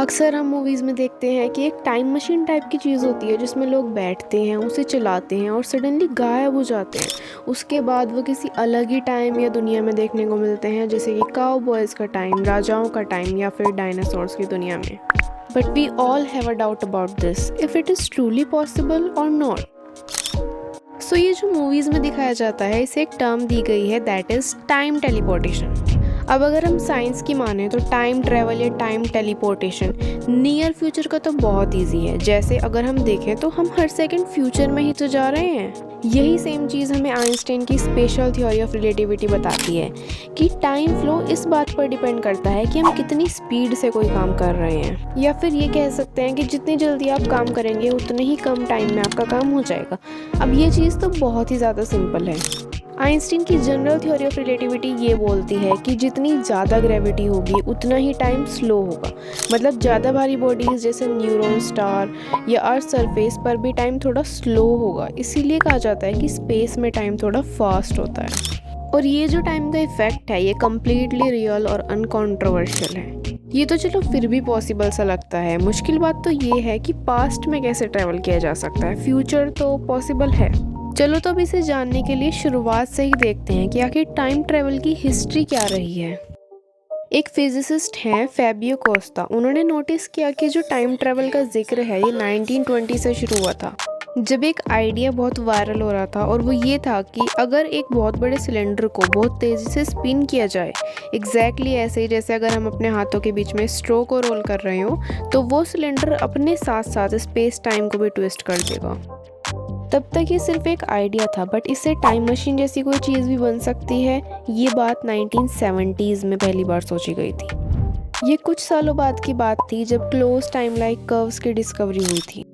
अक्सर हम मूवीज़ में देखते हैं कि एक टाइम मशीन टाइप की चीज़ होती है जिसमें लोग बैठते हैं, उसे चलाते हैं और सडनली गायब हो जाते हैं। उसके बाद वो किसी अलग ही टाइम या दुनिया में देखने को मिलते हैं, जैसे कि काउबॉयज़ का टाइम, राजाओं का टाइम या फिर डायनासोर्स की दुनिया में। But we all have a doubt about this, if it is truly possible और नॉट। सो ये जो मूवीज़ में दिखाया जाता है, इसे एक टर्म दी गई है, दैट इज़ टाइम टेलीपोर्टेशन। अब अगर हम साइंस की माने तो टाइम ट्रैवल या टाइम टेलीपोर्टेशन नियर फ्यूचर का तो बहुत इजी है। जैसे अगर हम देखें तो हम हर सेकंड फ्यूचर में ही तो जा रहे हैं। यही सेम चीज़ हमें आइंस्टाइन की स्पेशल थ्योरी ऑफ रिलेटिविटी बताती है कि टाइम फ्लो इस बात पर डिपेंड करता है कि हम कितनी स्पीड से कोई काम कर रहे हैं, या फिर ये कह सकते हैं कि जितनी जल्दी आप काम करेंगे उतने ही कम टाइम में आपका काम हो जाएगा। अब ये चीज़ तो बहुत ही ज़्यादा सिंपल है। आइंस्टीन की जनरल थ्योरी ऑफ रिलेटिविटी ये बोलती है कि जितनी ज़्यादा ग्रेविटी होगी उतना ही टाइम स्लो होगा। मतलब ज़्यादा भारी बॉडीज़ जैसे न्यूरॉन स्टार या अर्थ सरफेस पर भी टाइम थोड़ा स्लो होगा। इसीलिए कहा जाता है कि स्पेस में टाइम थोड़ा फास्ट होता है। और ये जो टाइम का इफ़ेक्ट है ये कम्प्लीटली रियल और अनकॉन्ट्रोवर्शियल है। ये तो चलो फिर भी पॉसिबल सा लगता है। मुश्किल बात तो ये है कि पास्ट में कैसे ट्रैवल किया जा सकता है। फ्यूचर तो पॉसिबल है। चलो तो अब इसे जानने के लिए शुरुआत से ही देखते हैं कि आखिर टाइम ट्रैवल की हिस्ट्री क्या रही है। एक फिजिसिस्ट हैं फैबियो कोस्टा। उन्होंने नोटिस किया कि जो टाइम ट्रैवल का जिक्र है ये 1920 से शुरू हुआ था, जब एक आइडिया बहुत वायरल हो रहा था। और वो ये था कि अगर एक बहुत बड़े सिलेंडर को बहुत तेज़ी से स्पिन किया जाए, एग्जैक्टली ऐसे ही जैसे अगर हम अपने हाथों के बीच में स्ट्रो को रोल कर रहे हो, तो वो सिलेंडर अपने साथ साथ स्पेस टाइम को भी ट्विस्ट कर देगा। तब तक ये सिर्फ एक आइडिया था, बट इससे टाइम मशीन जैसी कोई चीज़ भी बन सकती है, ये बात 1970s में पहली बार सोची गई थी। ये कुछ सालों बाद की बात थी जब क्लोज टाइम लाइक कर्व्स की डिस्कवरी हुई थी।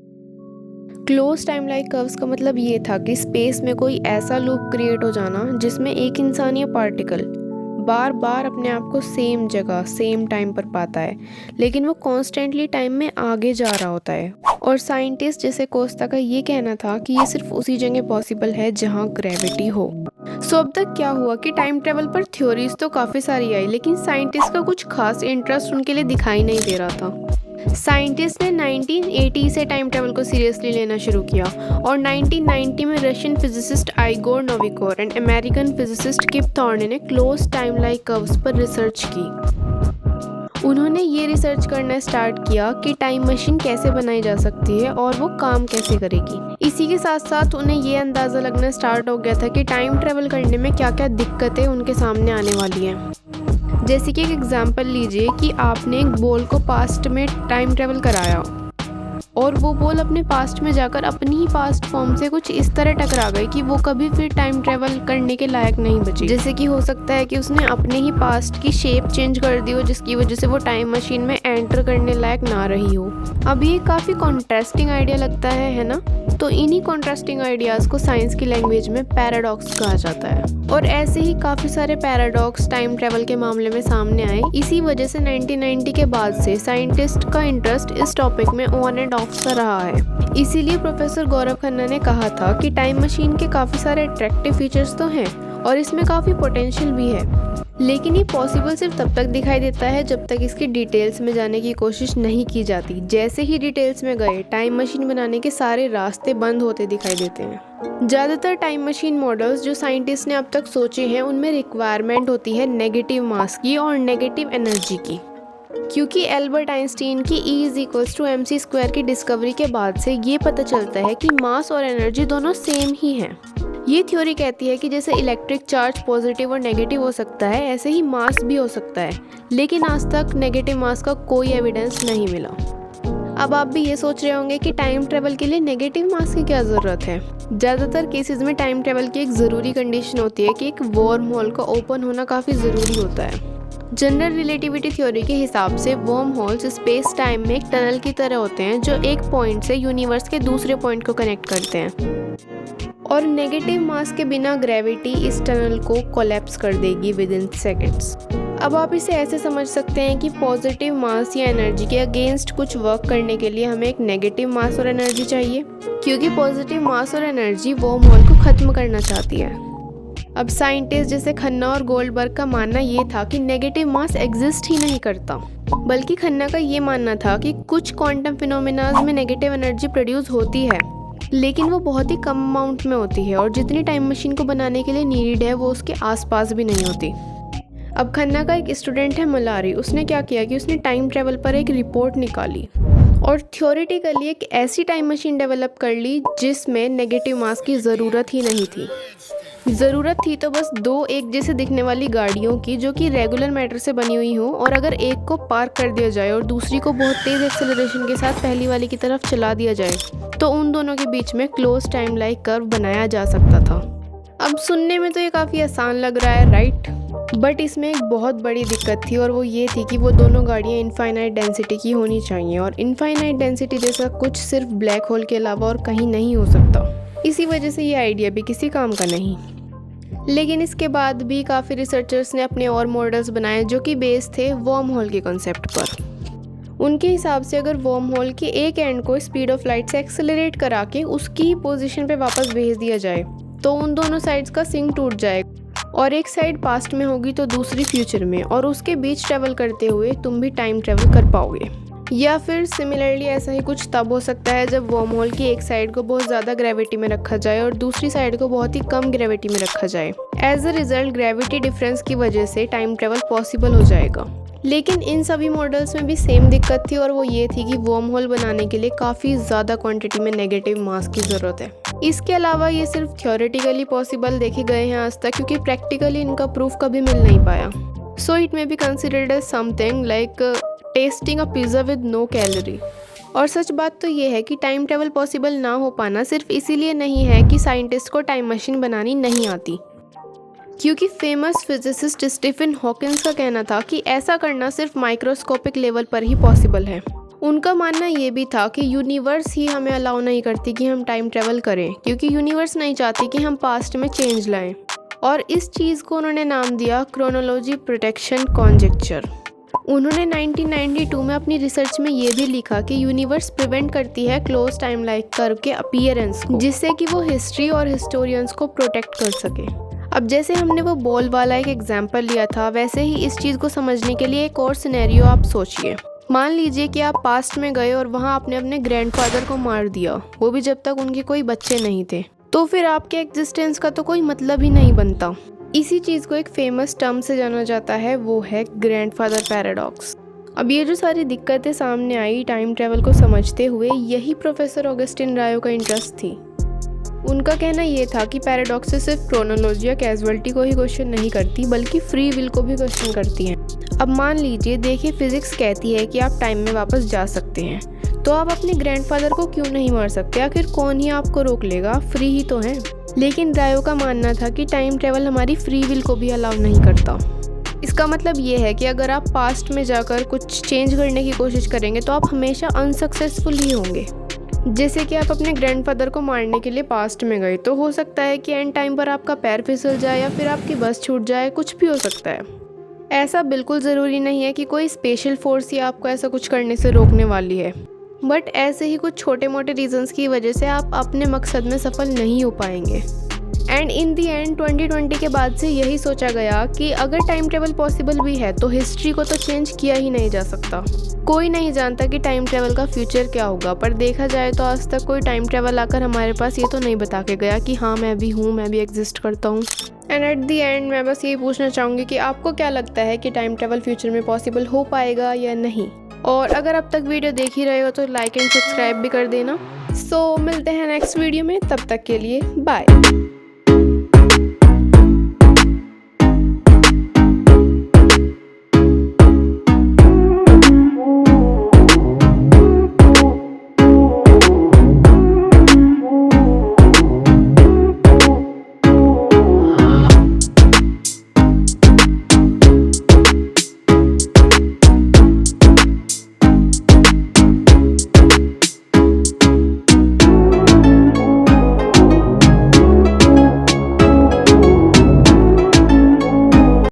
क्लोज टाइम लाइक कर्व्स का मतलब ये था कि स्पेस में कोई ऐसा लूप क्रिएट हो जाना जिसमें एक इंसान या पार्टिकल बार बार अपने आप को सेम जगह सेम टाइम पर पाता है, लेकिन वो कॉन्स्टेंटली टाइम में आगे जा रहा होता है। और साइंटिस्ट जैसे कोस्टा का ये कहना था कि ये सिर्फ उसी जगह पॉसिबल है जहाँ ग्रेविटी हो। सो अब तक क्या हुआ कि टाइम ट्रेवल पर थ्योरीज तो काफ़ी सारी आई, लेकिन साइंटिस्ट का कुछ खास इंटरेस्ट उनके लिए दिखाई नहीं दे रहा था। साइंटिस्ट ने 1980 से टाइम ट्रेवल को सीरियसली लेना शुरू किया और 1990 में Russian physicist Igor Novikov and American physicist Kip Thorne ने क्लोज टाइम लाइक कर्व्स पर रिसर्च की। उन्होंने ये रिसर्च करना स्टार्ट किया कि टाइम मशीन कैसे बनाई जा सकती है और वो काम कैसे करेगी। इसी के साथ साथ उन्हें ये अंदाज़ा लगना स्टार्ट हो गया था कि टाइम ट्रेवल करने में क्या क्या दिक्कतें उनके सामने आने वाली हैं। जैसे कि एक एग्जांपल लीजिए कि आपने एक बॉल को पास्ट में टाइम ट्रेवल कराया और वो बॉल अपने पास्ट में जाकर अपनी ही पास्ट फॉर्म से कुछ इस तरह टकरा गई कि वो कभी फिर टाइम ट्रेवल करने के लायक नहीं बची। जैसे कि हो सकता है कि उसने अपने ही पास्ट की शेप चेंज कर दी हो, जिसकी वजह से वो टाइम मशीन में एंटर करने लायक ना रही हो। अब ये काफ़ी कॉन्ट्रास्टिंग आइडिया लगता है ना? तो इन्हीं कॉन्ट्रास्टिंग आइडियाज़ को साइंस की लैंग्वेज में पैराडॉक्स कहा जाता है। और ऐसे ही काफ़ी सारे पैराडॉक्स टाइम ट्रेवल के मामले में सामने आए। इसी वजह से 1990 के बाद से साइंटिस्ट का इंटरेस्ट इस टॉपिक में ऑन एंड ऑफ सा रहा है। इसीलिए प्रोफेसर गौरव खन्ना ने कहा था कि टाइम मशीन के काफ़ी सारे अट्रैक्टिव फीचर्स तो हैं और इसमें काफ़ी पोटेंशियल भी है, लेकिन ये पॉसिबल सिर्फ तब तक दिखाई देता है जब तक इसकी डिटेल्स में जाने की कोशिश नहीं की जाती। जैसे ही डिटेल्स में गए, टाइम मशीन बनाने के सारे रास्ते बंद होते दिखाई देते हैं। ज़्यादातर टाइम मशीन मॉडल्स जो साइंटिस्ट ने अब तक सोचे हैं, उनमें रिक्वायरमेंट होती है नेगेटिव मास की और नेगेटिव एनर्जी की, क्योंकि एल्बर्ट आइंस्टीन की E=mc² की डिस्कवरी के बाद से ये पता चलता है कि मास और एनर्जी दोनों सेम ही हैं। ये थ्योरी कहती है कि जैसे इलेक्ट्रिक चार्ज पॉजिटिव और नेगेटिव हो सकता है, ऐसे ही मास भी हो सकता है, लेकिन आज तक नेगेटिव मास का कोई एविडेंस नहीं मिला। अब आप भी ये सोच रहे होंगे कि टाइम ट्रेवल के लिए नेगेटिव मास की क्या ज़रूरत है। ज़्यादातर केसेस में टाइम ट्रेवल की एक ज़रूरी कंडीशन होती है कि एक वर्म होल का ओपन होना काफ़ी ज़रूरी होता है। जनरल रिलेटिविटी थ्योरी के हिसाब से वर्म होल्स स्पेस टाइम में एक टनल की तरह होते हैं जो एक पॉइंट से यूनिवर्स के दूसरे पॉइंट को कनेक्ट करते हैं, और नेगेटिव मास के बिना ग्रेविटी इस टनल को कोलैप्स कर देगी विद इन सेकेंड्स। अब आप इसे ऐसे समझ सकते हैं कि पॉजिटिव मास या एनर्जी के अगेंस्ट कुछ वर्क करने के लिए हमें एक नेगेटिव मास और एनर्जी चाहिए, क्योंकि पॉजिटिव मास और एनर्जी वर्म होल को ख़त्म करना चाहती है। अब साइंटिस्ट जैसे खन्ना और गोल्डबर्ग का मानना ये था कि नेगेटिव मास एग्जिस्ट ही नहीं करता, बल्कि खन्ना का ये मानना था कि कुछ क्वांटम फिनोमेनाज में नेगेटिव एनर्जी प्रोड्यूस होती है, लेकिन वो बहुत ही कम अमाउंट में होती है और जितनी टाइम मशीन को बनाने के लिए नीड है वो उसके आसपास भी नहीं होती। अब खन्ना का एक स्टूडेंट है मलारी। उसने क्या किया कि उसने टाइम ट्रेवल पर एक रिपोर्ट निकाली और थ्योरेटिकली एक ऐसी टाइम मशीन डेवलप कर ली जिसमें नेगेटिव मास की ज़रूरत ही नहीं थी। ज़रूरत थी तो बस दो एक जैसे दिखने वाली गाड़ियों की, जो कि रेगुलर मैटर से बनी हुई हो, और अगर एक को पार्क कर दिया जाए और दूसरी को बहुत तेज़ एक्सेलरेशन के साथ पहली वाली की तरफ चला दिया जाए तो उन दोनों के बीच में क्लोज टाइम लाइक कर्व बनाया जा सकता था। अब सुनने में तो ये काफ़ी आसान लग रहा है, राइट? बट इसमें एक बहुत बड़ी दिक्कत थी और वो ये थी कि वो दोनों गाड़ियाँ इनफाइनाइट डेंसिटी की होनी चाहिए, और इनफाइनाइट डेंसिटी जैसा कुछ सिर्फ ब्लैक होल के अलावा और कहीं नहीं हो सकता। इसी वजह से ये आइडिया भी किसी काम का नहीं। लेकिन इसके बाद भी काफ़ी रिसर्चर्स ने अपने और मॉडल्स बनाए जो कि बेस्ड थे वर्म होल के कॉन्सेप्ट पर। उनके हिसाब से अगर वर्म होल के एक एंड को स्पीड ऑफ लाइट से एक्सेलरेट करा के उसकी ही पोजीशन पे वापस भेज दिया जाए तो उन दोनों साइड्स का सिंक टूट जाएगा और एक साइड पास्ट में होगी तो दूसरी फ्यूचर में, और उसके बीच ट्रेवल करते हुए तुम भी टाइम ट्रेवल कर पाओगे। या फिर सिमिलरली ऐसा ही कुछ तब हो सकता है जब वर्म होल की एक साइड को बहुत ज़्यादा ग्रेविटी में रखा जाए और दूसरी साइड को बहुत ही कम ग्रेविटी में रखा जाए। As a result gravity difference की वजह से टाइम ट्रेवल पॉसिबल हो जाएगा। लेकिन इन सभी मॉडल्स में भी सेम दिक्कत थी और वो ये थी कि वर्म होल बनाने के लिए काफ़ी ज़्यादा क्वांटिटी में नेगेटिव मास की ज़रूरत है। इसके अलावा ये सिर्फ थ्योरेटिकली पॉसिबल देखे गए हैं आज तक, क्योंकि प्रैक्टिकली इनका प्रूफ कभी मिल नहीं पाया। So it may be considered as something like testing a pizza with no calorie. और सच बात तो ये है कि टाइम ट्रेवल पॉसिबल ना हो पाना सिर्फ इसीलिए नहीं है कि साइंटिस्ट को टाइम मशीन बनानी नहीं आती, क्योंकि फेमस फिजिसिस्ट स्टीफन हॉकिंस का कहना था कि ऐसा करना सिर्फ माइक्रोस्कोपिक लेवल पर ही पॉसिबल है। उनका मानना ये भी था कि यूनिवर्स ही हमें अलाउ नहीं करती कि हम टाइम ट्रेवल करें, क्योंकि यूनिवर्स नहीं चाहती कि हम पास्ट में चेंज लाएं। और इस चीज़ को उन्होंने नाम दिया क्रोनोलॉजी प्रोटेक्शन कॉन्जेक्चर। उन्होंने 1992 में अपनी रिसर्च में ये भी लिखा कि यूनिवर्स प्रिवेंट करती है क्लोज टाइम लाइक कर्व के अपीयरेंस को, जिससे कि वो हिस्ट्री और हिस्टोरियंस को प्रोटेक्ट कर सके। अब जैसे हमने वो बॉल वाला एक एग्जाम्पल लिया था, वैसे ही इस चीज़ को समझने के लिए एक और सिनेरियो आप सोचिए। मान लीजिए कि आप पास्ट में गए और वहाँ आपने अपने ग्रैंडफादर को मार दिया, वो भी जब तक उनके कोई बच्चे नहीं थे, तो फिर आपके एग्जिस्टेंस का तो कोई मतलब ही नहीं बनता। इसी चीज़ को एक फेमस टर्म से जाना जाता है, वो है ग्रैंडफादर पैराडॉक्स। अब ये जो सारी दिक्कतें सामने आई टाइम ट्रेवल को समझते हुए, यही प्रोफेसर ऑगस्टिन रायो का इंटरेस्ट थी। उनका कहना ये था कि पैराडॉक्सेस सिर्फ क्रोनोलॉजी या कैजुअलिटी को ही क्वेश्चन नहीं करती, बल्कि फ्री विल को भी क्वेश्चन करती हैं। अब मान लीजिए, देखिए फिजिक्स कहती है कि आप टाइम में वापस जा सकते हैं, तो आप अपने ग्रैंडफादर को क्यों नहीं मार सकते? आखिर कौन ही आपको रोक लेगा, फ्री ही तो हैं। लेकिन रायो का मानना था कि टाइम ट्रेवल हमारी फ्री विल को भी अलाउ नहीं करता। इसका मतलब ये है कि अगर आप पास्ट में जाकर कुछ चेंज करने की कोशिश करेंगे तो आप हमेशा अनसक्सेसफुल ही होंगे। जैसे कि आप अपने ग्रैंडफादर को मारने के लिए पास्ट में गए, तो हो सकता है कि एंड टाइम पर आपका पैर फिसल जाए या फिर आपकी बस छूट जाए, कुछ भी हो सकता है। ऐसा बिल्कुल ज़रूरी नहीं है कि कोई स्पेशल फोर्स ही आपको ऐसा कुछ करने से रोकने वाली है, बट ऐसे ही कुछ छोटे मोटे रीजंस की वजह से आप अपने मकसद में सफल नहीं हो पाएंगे। एंड इन दी एंड 2020 के बाद से यही सोचा गया कि अगर टाइम ट्रेवल पॉसिबल भी है तो हिस्ट्री को तो चेंज किया ही नहीं जा सकता। कोई नहीं जानता कि टाइम ट्रेवल का फ्यूचर क्या होगा, पर देखा जाए तो आज तक कोई टाइम ट्रेवल आकर हमारे पास ये तो नहीं बता के गया कि हाँ मैं भी हूँ, मैं भी एग्जिस्ट करता हूँ। एंड एट दी एंड मैं बस यही पूछना चाहूँगी कि आपको क्या लगता है कि टाइम ट्रेवल फ्यूचर में पॉसिबल हो पाएगा या नहीं? और अगर अब तक वीडियो देख ही रहे हो तो लाइक एंड सब्सक्राइब भी कर देना। सो मिलते हैं नेक्स्ट वीडियो में, तब तक के लिए बाय।